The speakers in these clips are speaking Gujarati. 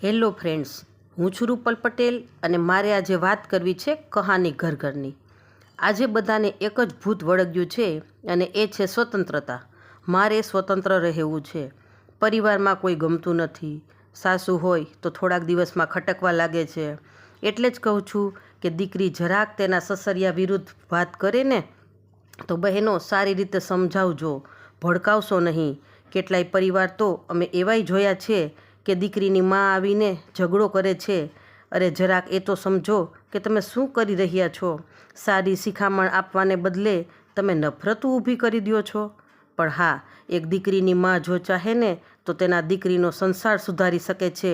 હેલો ફ્રેન્ડ્સ, હું છું રૂપલ પટેલ અને મારે આજે વાત કરવી છે કહાની ઘર ઘરની. આજે બધાને એક જ ભૂત વળગ્યું છે અને એ છે સ્વતંત્રતા. મારે સ્વતંત્ર રહેવું છે. પરિવારમાં કોઈ ગમતું નથી. સાસુ હોય તો થોડાક દિવસમાં ખટકવા લાગે છે. એટલે જ કહું છું કે દીકરી જરાક તેના સસરિયા વિરુદ્ધ વાત કરે ને તો બહેનો સારી રીતે સમજાવજો, ભડકાવશો નહીં. કેટલાય પરિવાર તો અમે એવાય જોયા છે કે દીકરીની માં આવીને ઝઘડો કરે છે. અરે જરાક એ તો સમજો કે તમે શું કરી રહ્યા છો. સારી શિખામણ આપવાને બદલે તમે નફરત ઊભી કરી દો છો. પણ હા, એક દીકરીની માં જો ચાહે ને તો તેના દીકરીનો સંસાર સુધારી શકે છે.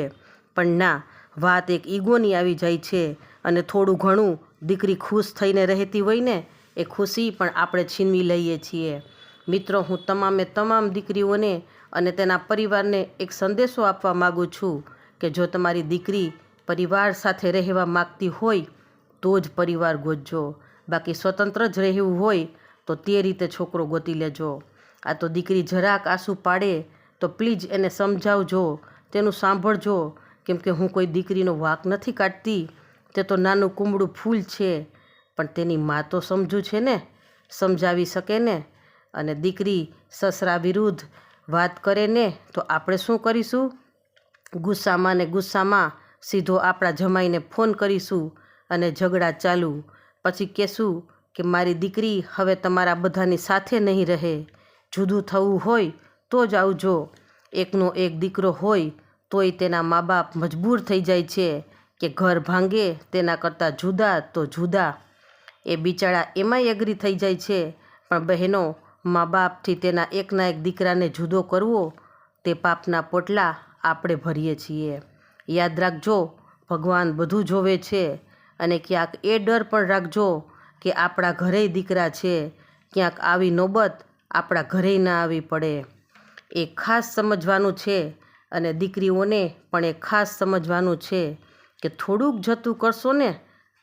પણ ના, વાત એક ઈગોની આવી જાય છે અને થોડું ઘણું દીકરી ખુશ થઈને રહેતી હોય ને એ ખુશી પણ આપણે છીનવી લઈએ છીએ. મિત્રો, હું તમામ દીકરીઓને અને તેના પરિવારને એક સંદેશો આપવા માગું છું કે જો તમારી દીકરી પરિવાર સાથે રહેવા માગતી હોય તો જ પરિવાર ગોતજો. બાકી સ્વતંત્ર જ રહેવું હોય તો તે રીતે છોકરો ગોતી લેજો. આ તો દીકરી જરાક આંસુ પાડે તો પ્લીઝ એને સમજાવજો, તેનું સાંભળજો. કેમ કે હું કોઈ દીકરીનો વાંક નથી કાઢતી. તે તો નાનું કુમળું ફૂલ છે, પણ તેની માં તો સમજુ છે ને, સમજાવી શકે ને. અને દીકરી સસરા વિરુદ્ધ વાત કરે ને તો આપણે શું કરીશું? ગુસ્સામાં સીધો આપણા જમાઈને ફોન કરીશું અને ઝઘડા ચાલુ. પછી કહેશું કે મારી દીકરી હવે તમારા બધાની સાથે નહીં રહે. જુદું થવું હોય તો જ આવજો. એકનો એક દીકરો હોય તોય તેના મા બાપ મજબૂર થઈ જાય છે કે ઘર ભાંગે તેના કરતાં જુદા તો જુદા. એ બિચારા એમાંય એગ્રી થઈ જાય છે. પણ બહેનો, મા બાપથી તેના એકના એક દીકરાને જુદો કરવો તે પાપના પોટલા આપણે ભરીએ છીએ. યાદ રાખજો, ભગવાન બધું જોવે છે. અને ક્યાંક એ ડર પણ રાખજો કે આપણા ઘરેય દીકરા છે. ક્યાંક આવી નોબત આપણા ઘરેય ના આવી પડે. એ ખાસ સમજવાનું છે. અને દીકરીઓને પણ એ ખાસ સમજવાનું છે કે થોડુંક જતું કરશો ને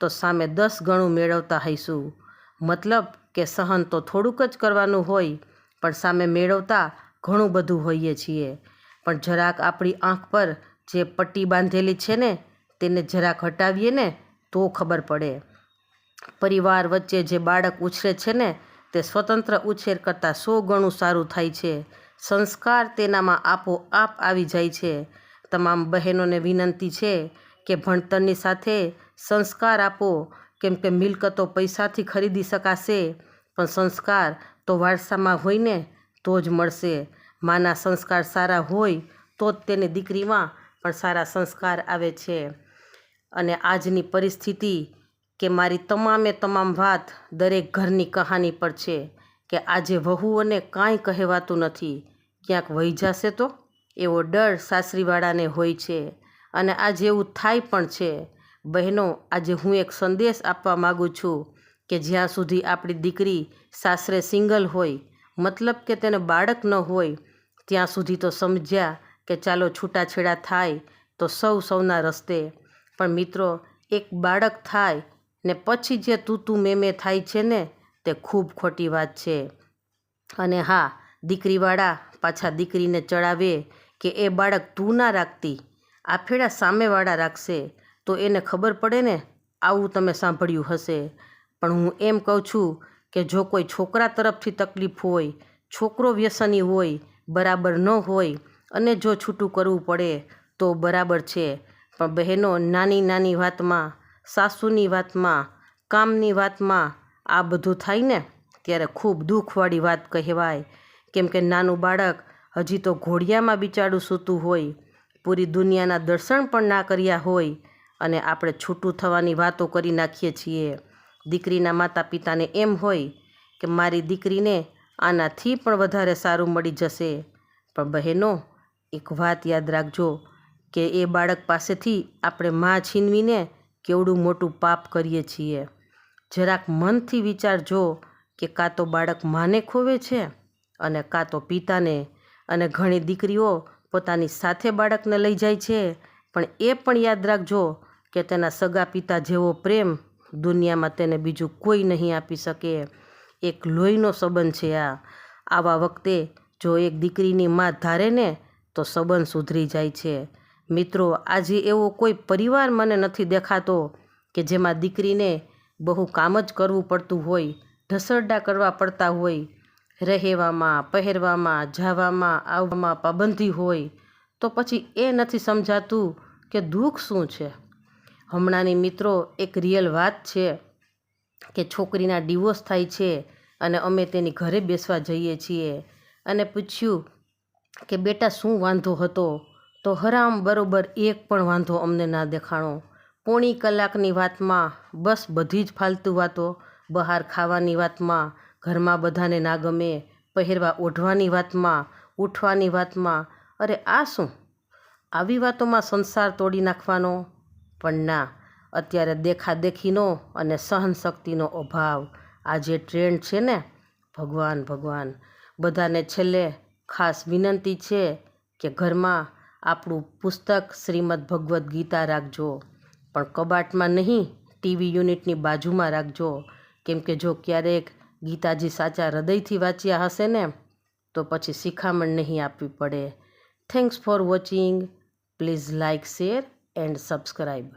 તો સામે 10 ગણું મેળવતા હઈશું. મતલબ કે સહન તો થોડુંક જ કરવાનું હોય, પણ સામે મેળવતા ઘણું બધું હોઈએ છીએ. પણ જરાક આપણી આંખ પર જે પટ્ટી બાંધેલી છે ને તેને જરાક હટાવીએ ને તો ખબર પડે. પરિવાર વચ્ચે જે બાળક ઉછરે છે ને તે સ્વતંત્ર ઉછેર કરતાં 100 ગણું સારું થાય છે. સંસ્કાર તેનામાં આપોઆપ આવી જાય છે. તમામ બહેનોને વિનંતી છે કે ભણતરની સાથે સંસ્કાર આપો. કેમ કે મિલકતો પૈસાથી ખરીદી શકાશે, પણ સંસ્કાર તો વારસામાં હોય ને તો જ મળશે. માના સંસ્કાર સારા હોય તો જ તેની દીકરીમાં પણ સારા સંસ્કાર આવે છે. અને આજની પરિસ્થિતિ કે મારી તમામ વાત દરેક ઘરની કહાની પર છે કે આજે વહુઓને કાંઈ કહેવાતું નથી. ક્યાંક વહી જશે તો એવો ડર સાસરીવાળાને હોય છે. અને આજે એવું થાય પણ છે. બહેનો, આજે હું એક સંદેશ આપવા માગું છું કે જ્યાં સુધી આપણી દીકરી સાસરે સિંગલ હોય, મતલબ કે તેને બાળક ન હોય, ત્યાં સુધી તો સમજ્યા કે ચાલો છૂટાછેડા થાય તો સૌના રસ્તે. પણ મિત્રો, એક બાળક થાય ને પછી જે તું મેં થાય છે ને તે ખૂબ ખોટી વાત છે. અને હા, દીકરીવાળા પાછા દીકરીને ચડાવે કે એ બાળક તું ના રાખતી, આ ફેરા સામેવાળા રાખશે તો એને ખબર પડે ને. આવું તમે સાંભળ્યું હશે. પણ હું એમ કહું છું કે જો કોઈ છોકરા તરફથી તકલીફ હોય, છોકરો વ્યસની હોય, બરાબર ન હોય અને જો છૂટું કરવું પડે તો બરાબર છે. પણ બહેનો, નાની વાતમાં, સાસુની વાતમાં, કામની વાતમાં આ બધું થાય ને ત્યારે ખૂબ દુઃખવાળી વાત કહેવાય. કેમ કે નાનું બાળક હજી તો ઘોડિયામાં બિચારું સૂતું હોય, પૂરી દુનિયાના દર્શન પણ ના કર્યા હોય અને આપણે છૂટું થવાની વાતો કરી નાખીએ છીએ. દીકરીના માતા પિતાને એમ હોય કે મારી દીકરીને આનાથી પણ વધારે સારું મળી જશે. પણ બહેનો, એક વાત યાદ રાખજો કે એ બાળક પાસેથી આપણે માં છીનવીને કેવડું મોટું પાપ કરીએ છીએ. જરાક મનથી વિચારજો કે કાં તો બાળક માને ખોવે છે અને કાં તો પિતાને. અને ઘણી દીકરીઓ પોતાની સાથે બાળકને લઈ જાય છે, પણ એ પણ યાદ રાખજો કે તેના સગા પિતા જેવો પ્રેમ દુનિયામાં તેને બીજું કોઈ નહીં આપી શકે. એક લોહીનો સંબંધ છે આ. આવા વખતે જો એક દીકરીની માં ધારે ને તો સંબંધ સુધરી જાય છે. મિત્રો, આજે એવો કોઈ પરિવાર મને નથી દેખાતો કે જેમાં દીકરીને બહુ કામ જ કરવું પડતું હોય, ઢસરડા કરવા પડતા હોય, રહેવામાં, પહેરવામાં, જવામાં, આવવામાં પાબંદી હોય, તો પછી એ નથી સમજાતું કે દુઃખ શું છે. હમણાંની મિત્રો એક રિયલ વાત છે કે છોકરીના ડિવોર્સ થાય છે અને અમે તેની ઘરે બેસવા જઈએ છીએ અને પૂછ્યું કે બેટા શું વાંધો હતો, તો હરામ બરોબર એક પણ વાંધો અમને ના દેખાણો. પોણી કલાકની વાતમાં બસ બધી જ ફાલતુ વાતો, બહાર ખાવાની વાતમાં, ઘરમાં બધાને ના ગમે, પહેરવા ઓઢવાની વાતમાં, ઉઠવાની વાતમાં. અરે આ શું? આવી વાતોમાં સંસાર તોડી નાખવાનો? પણ ના, અત્યારે દેખાદેખીનો અને સહનશક્તિનો અભાવ આ જે ટ્રેન્ડ છે ને, ભગવાન બધાને છેલ્લે ખાસ વિનંતી છે કે ઘરમાં આપણું પુસ્તક શ્રીમદ ભગવદ્ ગીતા રાખજો, પણ કબાટમાં નહીં, ટીવી યુનિટની બાજુમાં રાખજો. કેમ કે જો ક્યારેક ગીતાજી સાચા હૃદયથી વાંચ્યા હશે ને, તો પછી શિખામણ નહીં આપવી પડે. Thanks for watching. Please like, share and subscribe.